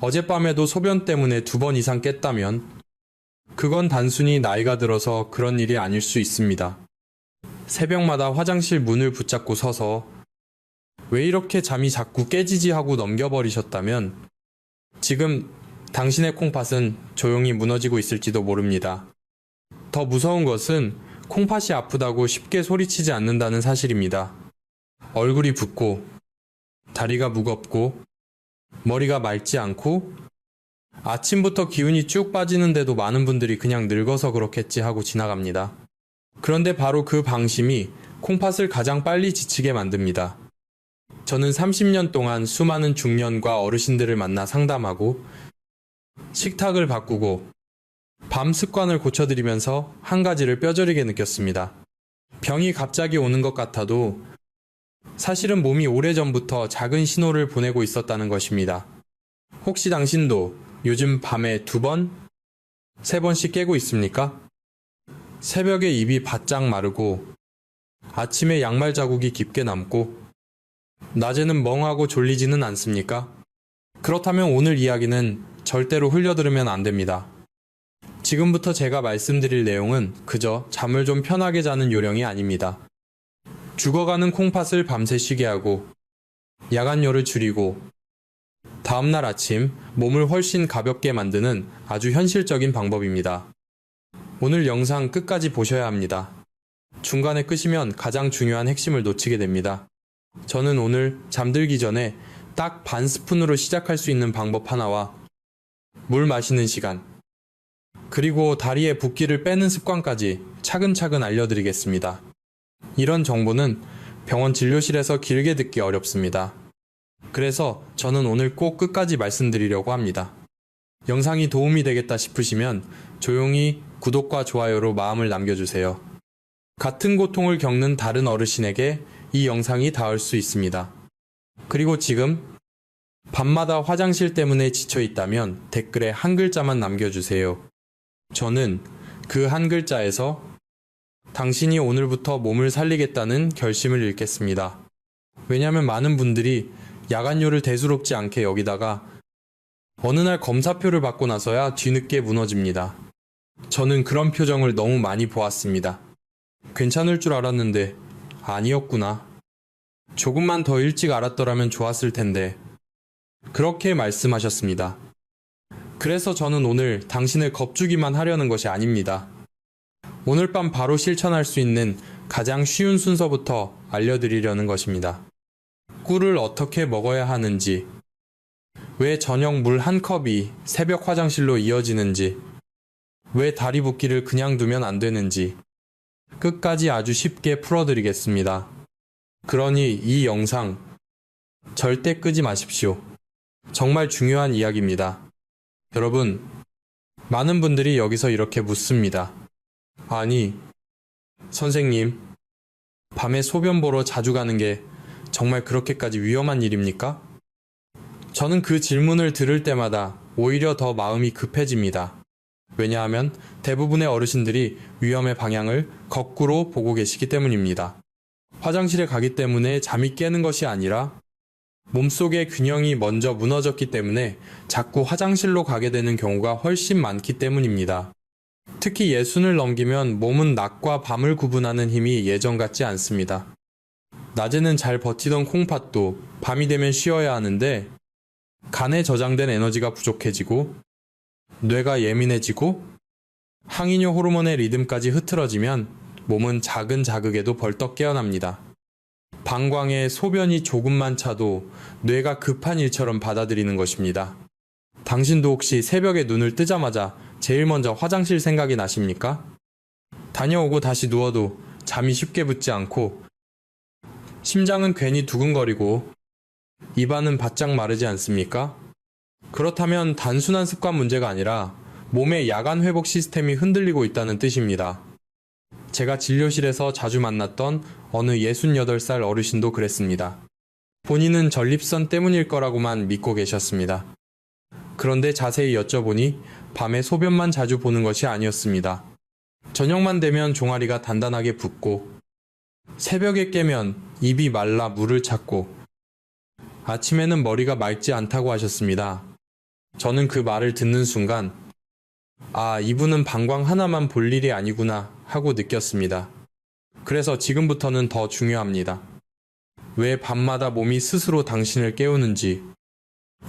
어젯밤에도 소변 때문에 2번 이상 깼다면 그건 단순히 나이가 들어서 그런 일이 아닐 수 있습니다. 새벽마다 화장실 문을 붙잡고 서서 왜 이렇게 잠이 자꾸 깨지지 하고 넘겨버리셨다면 지금 당신의 콩팥은 조용히 무너지고 있을지도 모릅니다. 더 무서운 것은 콩팥이 아프다고 쉽게 소리치지 않는다는 사실입니다. 얼굴이 붓고 다리가 무겁고 머리가 맑지 않고 아침부터 기운이 쭉 빠지는데도 많은 분들이 그냥 늙어서 그렇겠지 하고 지나갑니다. 그런데 바로 그 방심이 콩팥을 가장 빨리 지치게 만듭니다. 저는 30년 동안 수많은 중년과 어르신들을 만나 상담하고 식탁을 바꾸고 밤 습관을 고쳐드리면서 한 가지를 뼈저리게 느꼈습니다. 병이 갑자기 오는 것 같아도 사실은 몸이 오래전부터 작은 신호를 보내고 있었다는 것입니다. 혹시 당신도 요즘 밤에 2번, 3번씩 깨고 있습니까? 새벽에 입이 바짝 마르고 아침에 양말 자국이 깊게 남고 낮에는 멍하고 졸리지는 않습니까? 그렇다면 오늘 이야기는 절대로 흘려들으면 안 됩니다. 지금부터 제가 말씀드릴 내용은 그저 잠을 좀 편하게 자는 요령이 아닙니다. 죽어가는 콩팥을 밤새 쉬게 하고 야간열을 줄이고 다음날 아침 몸을 훨씬 가볍게 만드는 아주 현실적인 방법입니다. 오늘 영상 끝까지 보셔야 합니다. 중간에 끄시면 가장 중요한 핵심을 놓치게 됩니다. 저는 오늘 잠들기 전에 딱 반 스푼으로 시작할 수 있는 방법 하나와 물 마시는 시간, 그리고 다리에 붓기를 빼는 습관까지 차근차근 알려드리겠습니다. 이런 정보는 병원 진료실에서 길게 듣기 어렵습니다. 그래서 저는 오늘 꼭 끝까지 말씀드리려고 합니다. 영상이 도움이 되겠다 싶으시면 조용히 구독과 좋아요로 마음을 남겨주세요. 같은 고통을 겪는 다른 어르신에게 이 영상이 닿을 수 있습니다. 그리고 지금 밤마다 화장실 때문에 지쳐 있다면 댓글에 한 글자만 남겨주세요. 저는 그 한 글자에서 당신이 오늘부터 몸을 살리겠다는 결심을 읽겠습니다. 왜냐하면 많은 분들이 야간요를 대수롭지 않게 여기다가 어느 날 검사표를 받고 나서야 뒤늦게 무너집니다. 저는 그런 표정을 너무 많이 보았습니다. 괜찮을 줄 알았는데 아니었구나. 조금만 더 일찍 알았더라면 좋았을 텐데. 그렇게 말씀하셨습니다. 그래서 저는 오늘 당신을 겁주기만 하려는 것이 아닙니다. 오늘 밤 바로 실천할 수 있는 가장 쉬운 순서부터 알려드리려는 것입니다. 꿀을 어떻게 먹어야 하는지, 왜 저녁 물 한 컵이 새벽 화장실로 이어지는지, 왜 다리 붓기를 그냥 두면 안 되는지 끝까지 아주 쉽게 풀어드리겠습니다. 그러니 이 영상 절대 끄지 마십시오. 정말 중요한 이야기입니다. 여러분, 많은 분들이 여기서 이렇게 묻습니다. 아니, 선생님, 밤에 소변 보러 자주 가는 게 정말 그렇게까지 위험한 일입니까? 저는 그 질문을 들을 때마다 오히려 더 마음이 급해집니다. 왜냐하면 대부분의 어르신들이 위험의 방향을 거꾸로 보고 계시기 때문입니다. 화장실에 가기 때문에 잠이 깨는 것이 아니라 몸속의 균형이 먼저 무너졌기 때문에 자꾸 화장실로 가게 되는 경우가 훨씬 많기 때문입니다. 특히 60을 넘기면 몸은 낮과 밤을 구분하는 힘이 예전 같지 않습니다. 낮에는 잘 버티던 콩팥도 밤이 되면 쉬어야 하는데 간에 저장된 에너지가 부족해지고 뇌가 예민해지고 항이뇨 호르몬의 리듬까지 흐트러지면 몸은 작은 자극에도 벌떡 깨어납니다. 방광에 소변이 조금만 차도 뇌가 급한 일처럼 받아들이는 것입니다. 당신도 혹시 새벽에 눈을 뜨자마자 제일 먼저 화장실 생각이 나십니까? 다녀오고 다시 누워도 잠이 쉽게 붙지 않고 심장은 괜히 두근거리고 입안은 바짝 마르지 않습니까? 그렇다면 단순한 습관 문제가 아니라 몸의 야간 회복 시스템이 흔들리고 있다는 뜻입니다. 제가 진료실에서 자주 만났던 어느 68살 어르신도 그랬습니다. 본인은 전립선 때문일 거라고만 믿고 계셨습니다. 그런데 자세히 여쭤보니 밤에 소변만 자주 보는 것이 아니었습니다. 저녁만 되면 종아리가 단단하게 붓고 새벽에 깨면 입이 말라 물을 찾고 아침에는 머리가 맑지 않다고 하셨습니다. 저는 그 말을 듣는 순간, 아, 이분은 방광 하나만 볼 일이 아니구나 하고 느꼈습니다. 그래서 지금부터는 더 중요합니다. 왜 밤마다 몸이 스스로 당신을 깨우는지,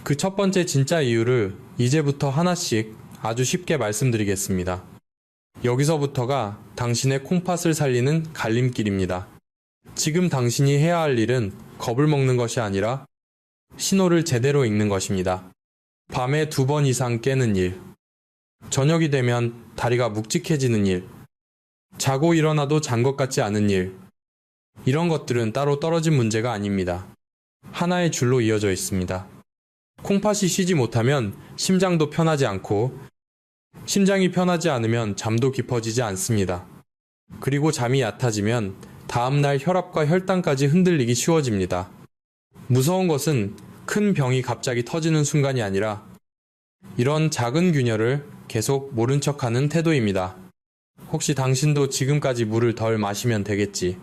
그 첫 번째 진짜 이유를 이제부터 하나씩 아주 쉽게 말씀드리겠습니다. 여기서부터가 당신의 콩팥을 살리는 갈림길입니다. 지금 당신이 해야 할 일은 겁을 먹는 것이 아니라 신호를 제대로 읽는 것입니다. 밤에 2번 이상 깨는 일, 저녁이 되면 다리가 묵직해지는 일, 자고 일어나도 잔 것 같지 않은 일, 이런 것들은 따로 떨어진 문제가 아닙니다. 하나의 줄로 이어져 있습니다. 콩팥이 쉬지 못하면 심장도 편하지 않고, 심장이 편하지 않으면 잠도 깊어지지 않습니다. 그리고 잠이 얕아지면 다음날 혈압과 혈당까지 흔들리기 쉬워집니다. 무서운 것은 큰 병이 갑자기 터지는 순간이 아니라 이런 작은 균열을 계속 모른 척하는 태도입니다. 혹시 당신도 지금까지 물을 덜 마시면 되겠지,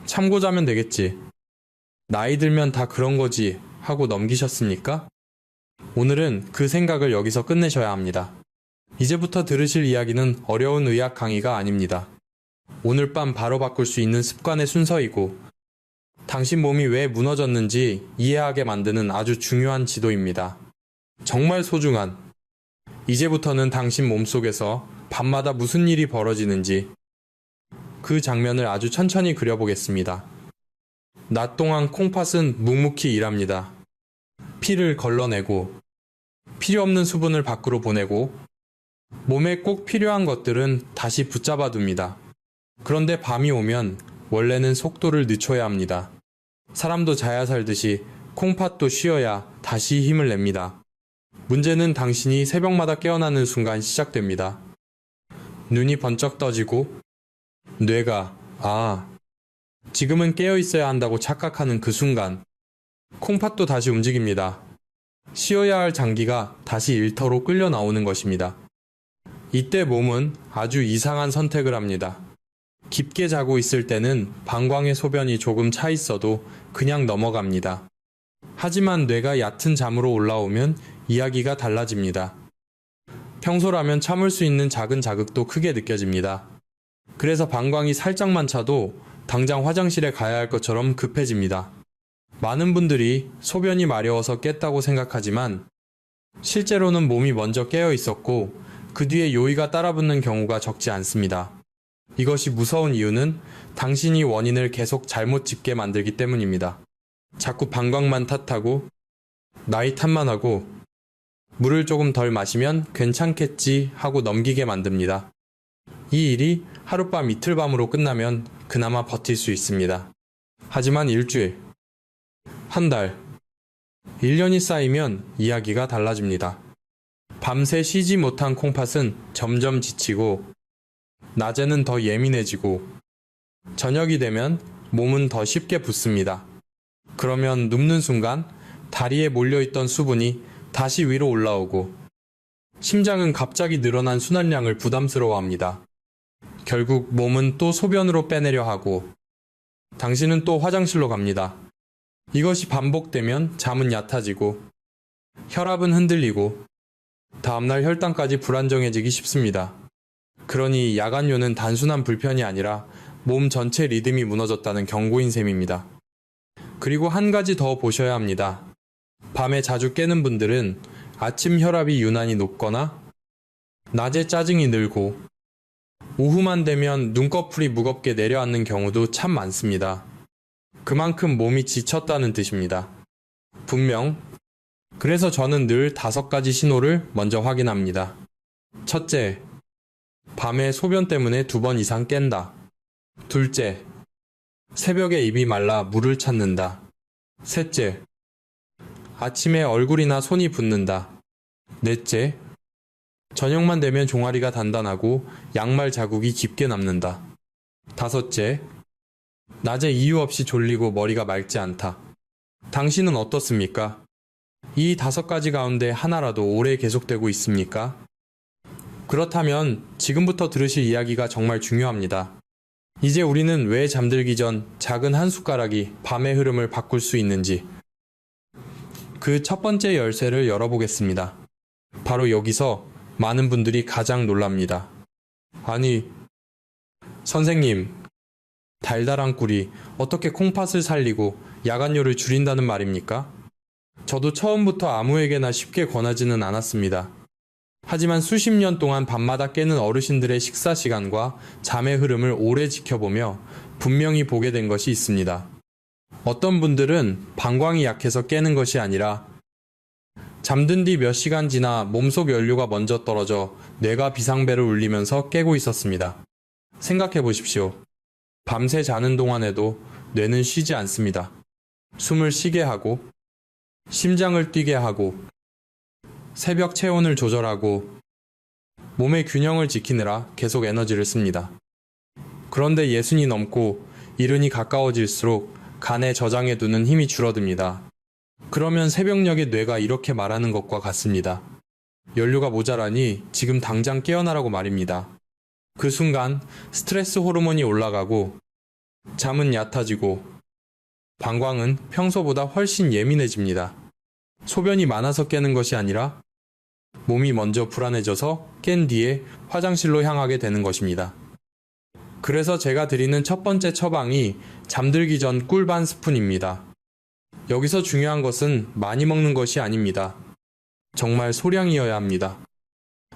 참고 자면 되겠지, 나이 들면 다 그런 거지 하고 넘기셨습니까? 오늘은 그 생각을 여기서 끝내셔야 합니다. 이제부터 들으실 이야기는 어려운 의학 강의가 아닙니다. 오늘 밤 바로 바꿀 수 있는 습관의 순서이고, 당신 몸이 왜 무너졌는지 이해하게 만드는 아주 중요한 지도입니다. 정말 소중한, 이제부터는 당신 몸속에서 밤마다 무슨 일이 벌어지는지 그 장면을 아주 천천히 그려보겠습니다. 낮 동안 콩팥은 묵묵히 일합니다. 피를 걸러내고, 필요 없는 수분을 밖으로 보내고, 몸에 꼭 필요한 것들은 다시 붙잡아 둡니다. 그런데 밤이 오면 원래는 속도를 늦춰야 합니다. 사람도 자야 살듯이 콩팥도 쉬어야 다시 힘을 냅니다. 문제는 당신이 새벽마다 깨어나는 순간 시작됩니다. 눈이 번쩍 떠지고 뇌가 지금은 깨어 있어야 한다고 착각하는 그 순간 콩팥도 다시 움직입니다. 쉬어야 할 장기가 다시 일터로 끌려 나오는 것입니다. 이때 몸은 아주 이상한 선택을 합니다. 깊게 자고 있을 때는 방광의 소변이 조금 차 있어도 그냥 넘어갑니다. 하지만 뇌가 얕은 잠으로 올라오면 이야기가 달라집니다. 평소라면 참을 수 있는 작은 자극도 크게 느껴집니다. 그래서 방광이 살짝만 차도 당장 화장실에 가야 할 것처럼 급해집니다. 많은 분들이 소변이 마려워서 깼다고 생각하지만 실제로는 몸이 먼저 깨어 있었고 그 뒤에 요의가 따라붙는 경우가 적지 않습니다. 이것이 무서운 이유는 당신이 원인을 계속 잘못 짚게 만들기 때문입니다. 자꾸 방광만 탓하고 나이 탓만 하고 물을 조금 덜 마시면 괜찮겠지 하고 넘기게 만듭니다. 이 일이 하룻밤 이틀밤으로 끝나면 그나마 버틸 수 있습니다. 하지만 일주일, 한 달, 1년이 쌓이면 이야기가 달라집니다. 밤새 쉬지 못한 콩팥은 점점 지치고 낮에는 더 예민해지고 저녁이 되면 몸은 더 쉽게 붓습니다. 그러면 눕는 순간 다리에 몰려있던 수분이 다시 위로 올라오고 심장은 갑자기 늘어난 순환량을 부담스러워합니다. 결국 몸은 또 소변으로 빼내려 하고 당신은 또 화장실로 갑니다. 이것이 반복되면 잠은 얕아지고 혈압은 흔들리고 다음날 혈당까지 불안정해지기 쉽습니다. 그러니 야간요는 단순한 불편이 아니라 몸 전체 리듬이 무너졌다는 경고인 셈입니다. 그리고 한 가지 더 보셔야 합니다. 밤에 자주 깨는 분들은 아침 혈압이 유난히 높거나 낮에 짜증이 늘고 오후만 되면 눈꺼풀이 무겁게 내려앉는 경우도 참 많습니다. 그만큼 몸이 지쳤다는 뜻입니다. 분명. 그래서 저는 늘 5가지 신호를 먼저 확인합니다. 첫째, 밤에 소변 때문에 2번 이상 깬다. 둘째, 새벽에 입이 말라 물을 찾는다. 셋째, 아침에 얼굴이나 손이 붓는다. 넷째, 저녁만 되면 종아리가 단단하고 양말 자국이 깊게 남는다. 다섯째, 낮에 이유 없이 졸리고 머리가 맑지 않다. 당신은 어떻습니까? 이 5가지 가운데 하나라도 오래 계속되고 있습니까? 그렇다면 지금부터 들으실 이야기가 정말 중요합니다. 이제 우리는 왜 잠들기 전 작은 한 숟가락이 밤의 흐름을 바꿀 수 있는지 그 첫 번째 열쇠를 열어보겠습니다. 바로 여기서 많은 분들이 가장 놀랍니다. 아니, 선생님, 달달한 꿀이 어떻게 콩팥을 살리고 야간료를 줄인다는 말입니까? 저도 처음부터 아무에게나 쉽게 권하지는 않았습니다. 하지만 수십 년 동안 밤마다 깨는 어르신들의 식사 시간과 잠의 흐름을 오래 지켜보며 분명히 보게 된 것이 있습니다. 어떤 분들은 방광이 약해서 깨는 것이 아니라 잠든 뒤 몇 시간 지나 몸속 연료가 먼저 떨어져 뇌가 비상벨을 울리면서 깨고 있었습니다. 생각해 보십시오. 밤새 자는 동안에도 뇌는 쉬지 않습니다. 숨을 쉬게 하고, 심장을 뛰게 하고, 새벽 체온을 조절하고, 몸의 균형을 지키느라 계속 에너지를 씁니다. 그런데 예순이 넘고 이른이 가까워질수록 간에 저장해 두는 힘이 줄어듭니다. 그러면 새벽녘에 뇌가 이렇게 말하는 것과 같습니다. 연료가 모자라니 지금 당장 깨어나라고 말입니다. 그 순간 스트레스 호르몬이 올라가고 잠은 얕아지고 방광은 평소보다 훨씬 예민해집니다. 소변이 많아서 깨는 것이 아니라 몸이 먼저 불안해져서 깬 뒤에 화장실로 향하게 되는 것입니다. 그래서 제가 드리는 첫 번째 처방이 잠들기 전 꿀 반 스푼입니다. 여기서 중요한 것은 많이 먹는 것이 아닙니다. 정말 소량이어야 합니다.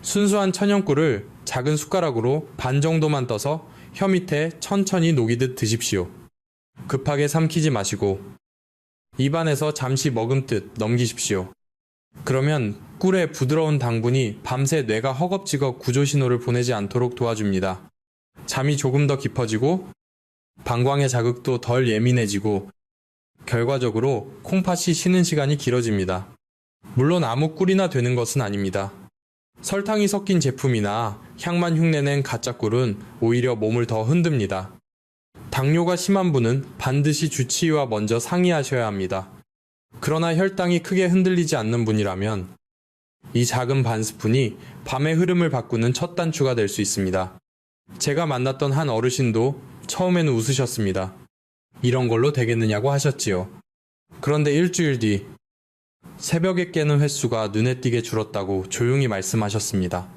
순수한 천연꿀을 작은 숟가락으로 반 정도만 떠서 혀 밑에 천천히 녹이듯 드십시오. 급하게 삼키지 마시고 입안에서 잠시 머금듯 넘기십시오. 그러면 꿀의 부드러운 당분이 밤새 뇌가 허겁지겁 구조신호를 보내지 않도록 도와줍니다. 잠이 조금 더 깊어지고 방광의 자극도 덜 예민해지고 결과적으로 콩팥이 쉬는 시간이 길어집니다. 물론 아무 꿀이나 되는 것은 아닙니다. 설탕이 섞인 제품이나 향만 흉내낸 가짜 꿀은 오히려 몸을 더 흔듭니다. 당뇨가 심한 분은 반드시 주치의와 먼저 상의하셔야 합니다. 그러나 혈당이 크게 흔들리지 않는 분이라면 이 작은 반 스푼이 밤의 흐름을 바꾸는 첫 단추가 될 수 있습니다. 제가 만났던 한 어르신도 처음에는 웃으셨습니다. 이런 걸로 되겠느냐고 하셨지요. 그런데 일주일 뒤 새벽에 깨는 횟수가 눈에 띄게 줄었다고 조용히 말씀하셨습니다.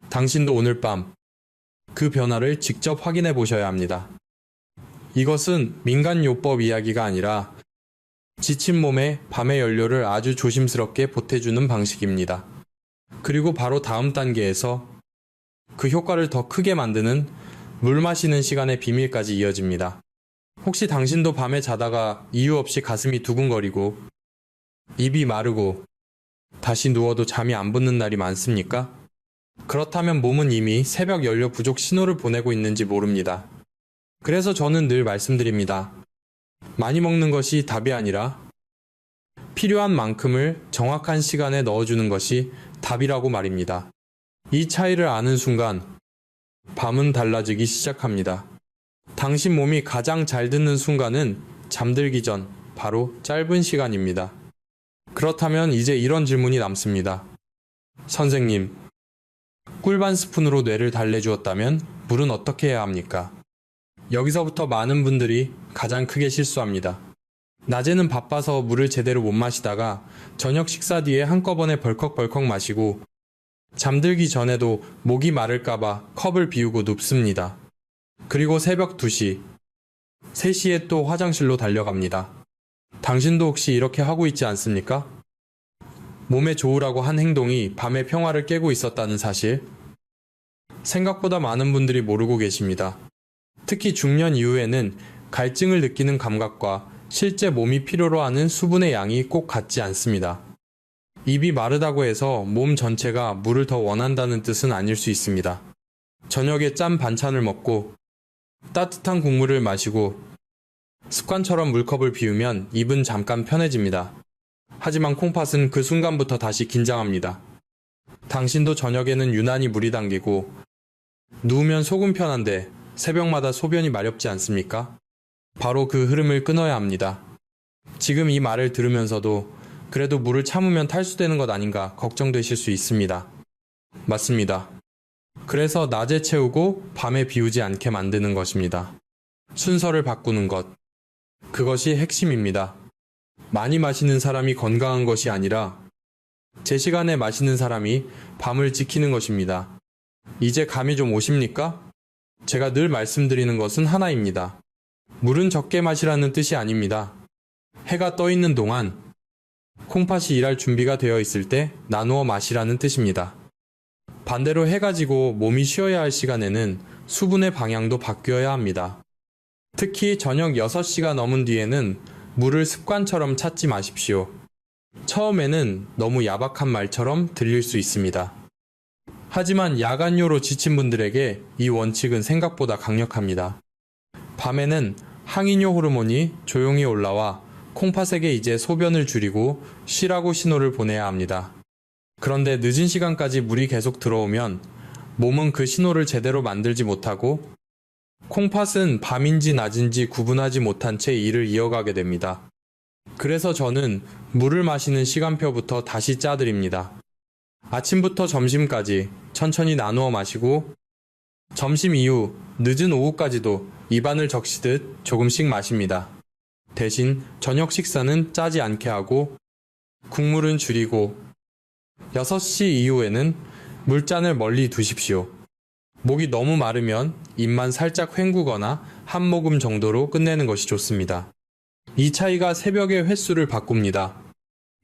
당신도 오늘 밤 그 변화를 직접 확인해 보셔야 합니다. 이것은 민간요법 이야기가 아니라 지친 몸에 밤의 연료를 아주 조심스럽게 보태주는 방식입니다. 그리고 바로 다음 단계에서 그 효과를 더 크게 만드는 물 마시는 시간의 비밀까지 이어집니다. 혹시 당신도 밤에 자다가 이유 없이 가슴이 두근거리고 입이 마르고 다시 누워도 잠이 안 붙는 날이 많습니까? 그렇다면 몸은 이미 새벽 연료 부족 신호를 보내고 있는지 모릅니다. 그래서 저는 늘 말씀드립니다. 많이 먹는 것이 답이 아니라 필요한 만큼을 정확한 시간에 넣어주는 것이 답이라고 말입니다. 이 차이를 아는 순간 밤은 달라지기 시작합니다. 당신 몸이 가장 잘 듣는 순간은 잠들기 전 바로 짧은 시간입니다. 그렇다면 이제 이런 질문이 남습니다. 선생님, 꿀 반 스푼으로 뇌를 달래주었다면 물은 어떻게 해야 합니까? 여기서부터 많은 분들이 가장 크게 실수합니다. 낮에는 바빠서 물을 제대로 못 마시다가 저녁 식사 뒤에 한꺼번에 벌컥벌컥 마시고 잠들기 전에도 목이 마를까봐 컵을 비우고 눕습니다. 그리고 새벽 2시, 3시에 또 화장실로 달려갑니다. 당신도 혹시 이렇게 하고 있지 않습니까? 몸에 좋으라고 한 행동이 밤의 평화를 깨고 있었다는 사실, 생각보다 많은 분들이 모르고 계십니다. 특히 중년 이후에는 갈증을 느끼는 감각과 실제 몸이 필요로 하는 수분의 양이 꼭 같지 않습니다. 입이 마르다고 해서 몸 전체가 물을 더 원한다는 뜻은 아닐 수 있습니다. 저녁에 짠 반찬을 먹고 따뜻한 국물을 마시고 습관처럼 물컵을 비우면 입은 잠깐 편해집니다. 하지만 콩팥은 그 순간부터 다시 긴장합니다. 당신도 저녁에는 유난히 물이 당기고 누우면 속은 편한데 새벽마다 소변이 마렵지 않습니까? 바로 그 흐름을 끊어야 합니다. 지금 이 말을 들으면서도 그래도 물을 참으면 탈수되는 것 아닌가 걱정되실 수 있습니다. 맞습니다. 그래서 낮에 채우고 밤에 비우지 않게 만드는 것입니다. 순서를 바꾸는 것. 그것이 핵심입니다. 많이 마시는 사람이 건강한 것이 아니라 제 시간에 마시는 사람이 밤을 지키는 것입니다. 이제 감이 좀 오십니까? 제가 늘 말씀드리는 것은 하나입니다. 물은 적게 마시라는 뜻이 아닙니다. 해가 떠 있는 동안 콩팥이 일할 준비가 되어 있을 때 나누어 마시라는 뜻입니다. 반대로 해가 지고 몸이 쉬어야 할 시간에는 수분의 방향도 바뀌어야 합니다. 특히 저녁 6시가 넘은 뒤에는 물을 습관처럼 찾지 마십시오. 처음에는 너무 야박한 말처럼 들릴 수 있습니다. 하지만 야간요로 지친 분들에게 이 원칙은 생각보다 강력합니다. 밤에는 항이뇨 호르몬이 조용히 올라와 콩팥에게 이제 소변을 줄이고 쉬라고 신호를 보내야 합니다. 그런데 늦은 시간까지 물이 계속 들어오면 몸은 그 신호를 제대로 만들지 못하고 콩팥은 밤인지 낮인지 구분하지 못한 채 일을 이어가게 됩니다. 그래서 저는 물을 마시는 시간표부터 다시 짜드립니다. 아침부터 점심까지 천천히 나누어 마시고 점심 이후 늦은 오후까지도 입안을 적시듯 조금씩 마십니다. 대신 저녁 식사는 짜지 않게 하고 국물은 줄이고 6시 이후에는 물잔을 멀리 두십시오. 목이 너무 마르면 입만 살짝 헹구거나 한 모금 정도로 끝내는 것이 좋습니다. 이 차이가 새벽의 횟수를 바꿉니다.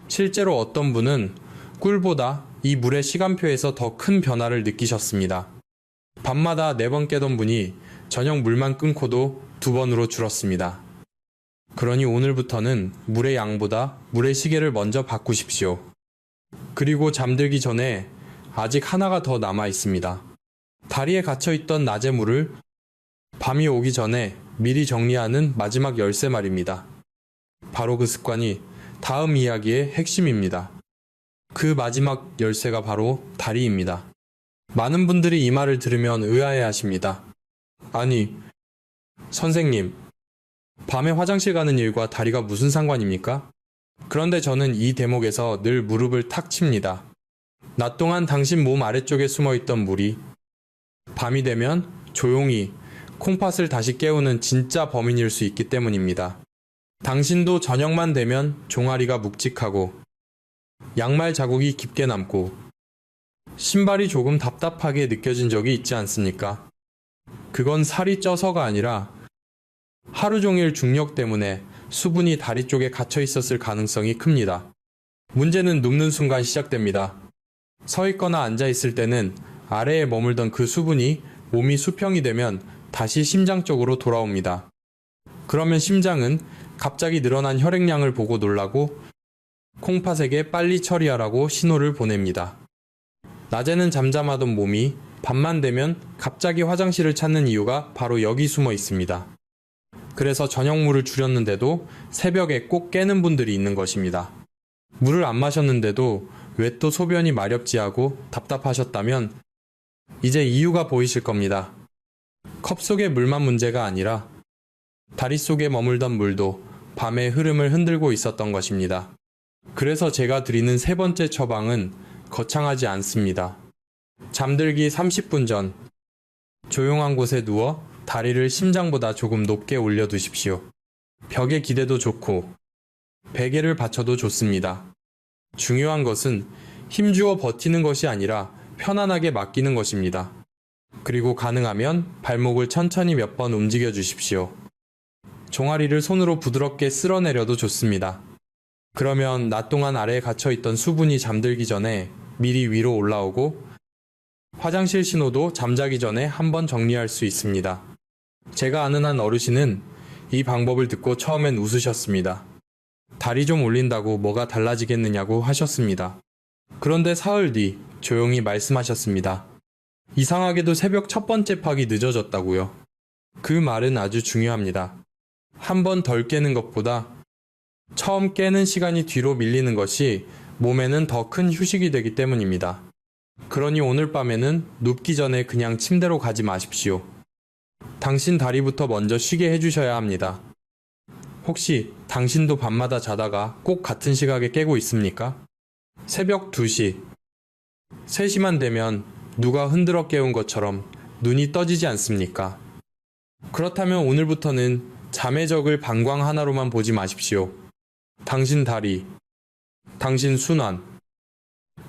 실제로 어떤 분은 꿀보다 이 물의 시간표에서 더 큰 변화를 느끼셨습니다. 밤마다 4번 깨던 분이 저녁 물만 끊고도 2번으로 줄었습니다. 그러니 오늘부터는 물의 양보다 물의 시계를 먼저 바꾸십시오. 그리고 잠들기 전에 아직 하나가 더 남아 있습니다. 다리에 갇혀있던 낮의 물을 밤이 오기 전에 미리 정리하는 마지막 열쇠 말입니다. 바로 그 습관이 다음 이야기의 핵심입니다. 그 마지막 열쇠가 바로 다리입니다. 많은 분들이 이 말을 들으면 의아해 하십니다. 아니, 선생님, 밤에 화장실 가는 일과 다리가 무슨 상관입니까? 그런데 저는 이 대목에서 늘 무릎을 탁 칩니다. 낮 동안 당신 몸 아래쪽에 숨어있던 물이 밤이 되면 조용히 콩팥을 다시 깨우는 진짜 범인일 수 있기 때문입니다. 당신도 저녁만 되면 종아리가 묵직하고 양말 자국이 깊게 남고 신발이 조금 답답하게 느껴진 적이 있지 않습니까? 그건 살이 쪄서가 아니라 하루 종일 중력 때문에 수분이 다리 쪽에 갇혀 있었을 가능성이 큽니다. 문제는 눕는 순간 시작됩니다. 서 있거나 앉아 있을 때는 아래에 머물던 그 수분이 몸이 수평이 되면 다시 심장 쪽으로 돌아옵니다. 그러면 심장은 갑자기 늘어난 혈액량을 보고 놀라고 콩팥에게 빨리 처리하라고 신호를 보냅니다. 낮에는 잠잠하던 몸이 밤만 되면 갑자기 화장실을 찾는 이유가 바로 여기 숨어 있습니다. 그래서 저녁물을 줄였는데도 새벽에 꼭 깨는 분들이 있는 것입니다. 물을 안 마셨는데도 왜 또 소변이 마렵지 하고 답답하셨다면 이제 이유가 보이실 겁니다. 컵 속의 물만 문제가 아니라 다리 속에 머물던 물도 밤의 흐름을 흔들고 있었던 것입니다. 그래서 제가 드리는 3번째 처방은 거창하지 않습니다. 잠들기 30분 전 조용한 곳에 누워 다리를 심장보다 조금 높게 올려두십시오. 벽에 기대도 좋고 베개를 받쳐도 좋습니다. 중요한 것은 힘주어 버티는 것이 아니라 편안하게 맡기는 것입니다. 그리고 가능하면 발목을 천천히 몇 번 움직여 주십시오. 종아리를 손으로 부드럽게 쓸어내려도 좋습니다. 그러면 낮 동안 아래에 갇혀있던 수분이 잠들기 전에 미리 위로 올라오고 화장실 신호도 잠자기 전에 한번 정리할 수 있습니다. 제가 아는 한 어르신은 이 방법을 듣고 처음엔 웃으셨습니다. 다리 좀 올린다고 뭐가 달라지겠느냐고 하셨습니다. 그런데 사흘 뒤 조용히 말씀하셨습니다. 이상하게도 새벽 첫 번째 팍이 늦어졌다고요. 그 말은 아주 중요합니다. 한 번 덜 깨는 것보다 처음 깨는 시간이 뒤로 밀리는 것이 몸에는 더 큰 휴식이 되기 때문입니다. 그러니 오늘 밤에는 눕기 전에 그냥 침대로 가지 마십시오. 당신 다리부터 먼저 쉬게 해주셔야 합니다. 혹시 당신도 밤마다 자다가 꼭 같은 시각에 깨고 있습니까? 새벽 2시, 3시만 되면 누가 흔들어 깨운 것처럼 눈이 떠지지 않습니까? 그렇다면 오늘부터는 잠의 적을 방광 하나로만 보지 마십시오. 당신 다리, 당신 순환,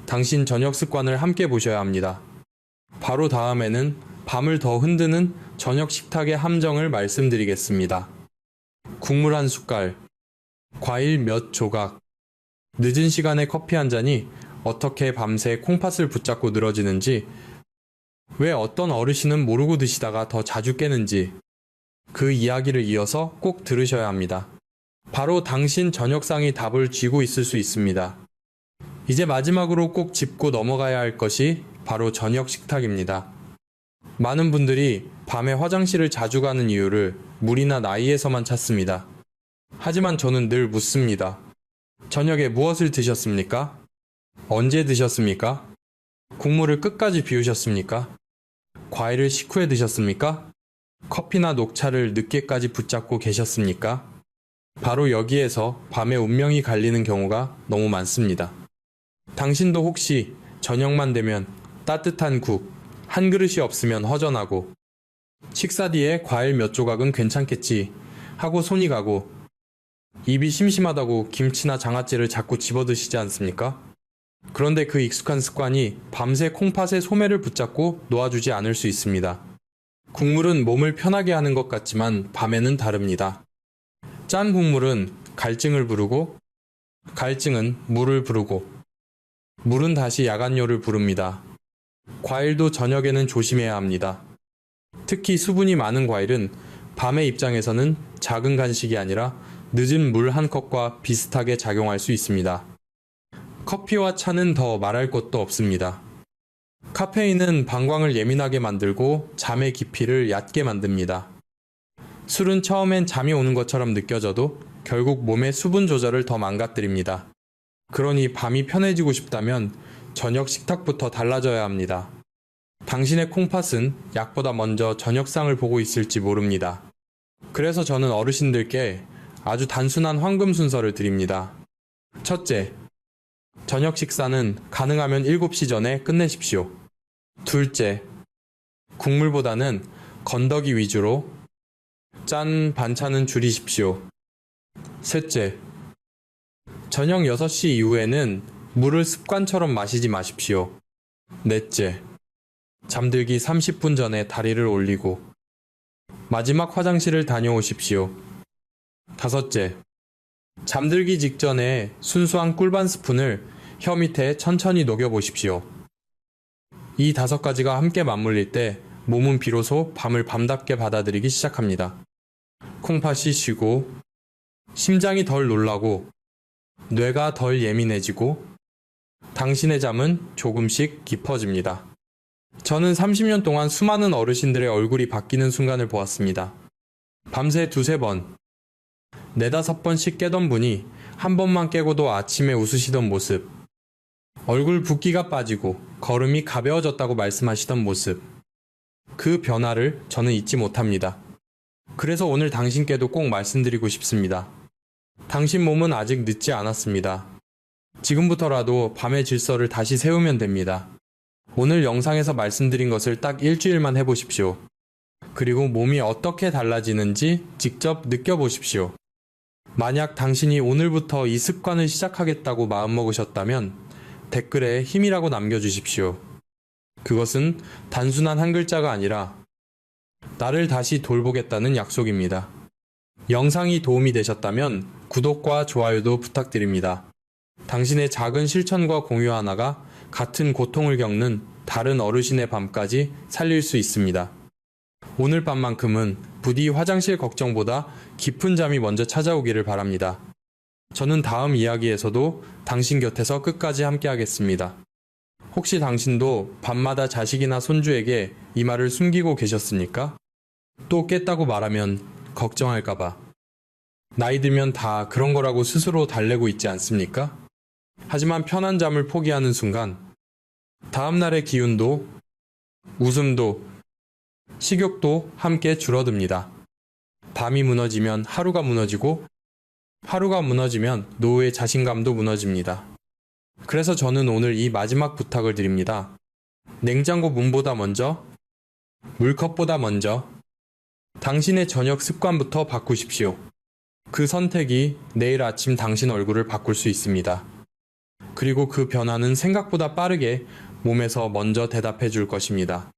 당신 저녁 습관을 함께 보셔야 합니다. 바로 다음에는 밤을 더 흔드는 저녁 식탁의 함정을 말씀드리겠습니다. 국물 한 숟갈, 과일 몇 조각, 늦은 시간에 커피 한 잔이 어떻게 밤새 콩팥을 붙잡고 늘어지는지, 왜 어떤 어르신은 모르고 드시다가 더 자주 깨는지, 그 이야기를 이어서 꼭 들으셔야 합니다. 바로 당신 저녁상이 답을 쥐고 있을 수 있습니다. 이제 마지막으로 꼭 짚고 넘어가야 할 것이 바로 저녁 식탁입니다. 많은 분들이 밤에 화장실을 자주 가는 이유를 물이나 나이에서만 찾습니다. 하지만 저는 늘 묻습니다. 저녁에 무엇을 드셨습니까? 언제 드셨습니까? 국물을 끝까지 비우셨습니까? 과일을 식후에 드셨습니까? 커피나 녹차를 늦게까지 붙잡고 계셨습니까? 바로 여기에서 밤의 운명이 갈리는 경우가 너무 많습니다. 당신도 혹시 저녁만 되면 따뜻한 국 한 그릇이 없으면 허전하고, 식사 뒤에 과일 몇 조각은 괜찮겠지 하고 손이 가고, 입이 심심하다고 김치나 장아찌를 자꾸 집어드시지 않습니까? 그런데 그 익숙한 습관이 밤새 콩팥의 소매를 붙잡고 놓아주지 않을 수 있습니다. 국물은 몸을 편하게 하는 것 같지만 밤에는 다릅니다. 짠 국물은 갈증을 부르고, 갈증은 물을 부르고, 물은 다시 야간요를 부릅니다. 과일도 저녁에는 조심해야 합니다. 특히 수분이 많은 과일은 밤의 입장에서는 작은 간식이 아니라 늦은 물 한 컵과 비슷하게 작용할 수 있습니다. 커피와 차는 더 말할 것도 없습니다. 카페인은 방광을 예민하게 만들고 잠의 깊이를 얕게 만듭니다. 술은 처음엔 잠이 오는 것처럼 느껴져도 결국 몸의 수분 조절을 더 망가뜨립니다. 그러니 밤이 편해지고 싶다면 저녁 식탁부터 달라져야 합니다. 당신의 콩팥은 약보다 먼저 저녁상을 보고 있을지 모릅니다. 그래서 저는 어르신들께 아주 단순한 황금 순서를 드립니다. 첫째, 저녁 식사는 가능하면 7시 전에 끝내십시오. 둘째, 국물보다는 건더기 위주로 짠 반찬은 줄이십시오. 셋째, 저녁 6시 이후에는 물을 습관처럼 마시지 마십시오. 넷째, 잠들기 30분 전에 다리를 올리고 마지막 화장실을 다녀오십시오. 다섯째, 잠들기 직전에 순수한 꿀 반 스푼을 혀 밑에 천천히 녹여보십시오. 이 5가지가 함께 맞물릴 때 몸은 비로소 밤을 밤답게 받아들이기 시작합니다. 콩팥이 쉬고, 심장이 덜 놀라고, 뇌가 덜 예민해지고, 당신의 잠은 조금씩 깊어집니다. 저는 30년 동안 수많은 어르신들의 얼굴이 바뀌는 순간을 보았습니다. 밤새 2~3번, 4~5번씩 깨던 분이 한 번만 깨고도 아침에 웃으시던 모습, 얼굴 붓기가 빠지고 걸음이 가벼워졌다고 말씀하시던 모습, 그 변화를 저는 잊지 못합니다. 그래서 오늘 당신께도 꼭 말씀드리고 싶습니다. 당신 몸은 아직 늦지 않았습니다. 지금부터라도 밤의 질서를 다시 세우면 됩니다. 오늘 영상에서 말씀드린 것을 딱 일주일만 해보십시오. 그리고 몸이 어떻게 달라지는지 직접 느껴보십시오. 만약 당신이 오늘부터 이 습관을 시작하겠다고 마음먹으셨다면 댓글에 힘이라고 남겨주십시오. 그것은 단순한 한 글자가 아니라 나를 다시 돌보겠다는 약속입니다. 영상이 도움이 되셨다면 구독과 좋아요도 부탁드립니다. 당신의 작은 실천과 공유 하나가 같은 고통을 겪는 다른 어르신의 밤까지 살릴 수 있습니다. 오늘 밤만큼은 부디 화장실 걱정보다 깊은 잠이 먼저 찾아오기를 바랍니다. 저는 다음 이야기에서도 당신 곁에서 끝까지 함께하겠습니다. 혹시 당신도 밤마다 자식이나 손주에게 이 말을 숨기고 계셨습니까? 또 깼다고 말하면 걱정할까봐. 나이 들면 다 그런 거라고 스스로 달래고 있지 않습니까? 하지만 편한 잠을 포기하는 순간 다음날의 기운도, 웃음도, 식욕도 함께 줄어듭니다. 밤이 무너지면 하루가 무너지고, 하루가 무너지면 노후의 자신감도 무너집니다. 그래서 저는 오늘 이 마지막 부탁을 드립니다. 냉장고 문보다 먼저, 물컵보다 먼저 당신의 저녁 습관부터 바꾸십시오. 그 선택이 내일 아침 당신 얼굴을 바꿀 수 있습니다. 그리고 그 변화는 생각보다 빠르게 몸에서 먼저 대답해 줄 것입니다.